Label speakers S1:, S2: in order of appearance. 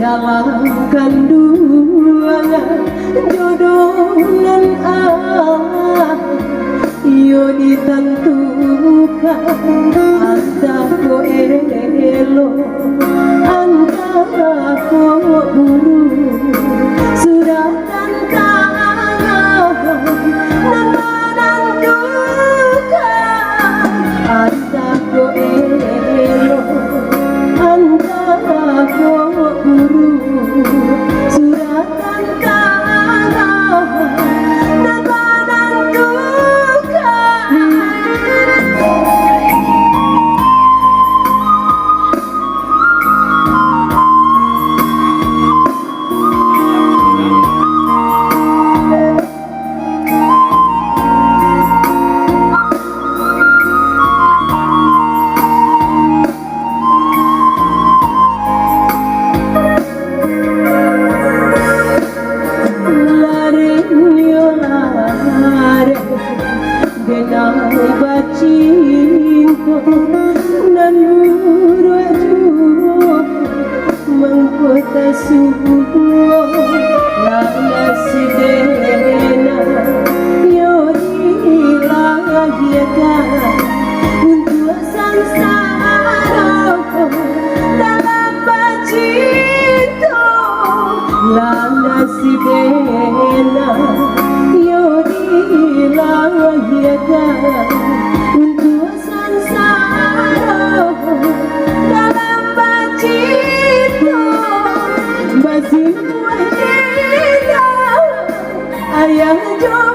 S1: dalam kandungan jodoh nan Allah yo ditentukan antara ko elo antara ko buru sudah tantangan nan menentukan antara ko elo antara ko buru sudah tantangan nan denai bacinto nan muraju mengkota subuh lana sidena yori lahirkan untuk sansara dalam bacinto lana sidena yori lahirkan untuk sansara dalam bacinto masih wajib ayah jauh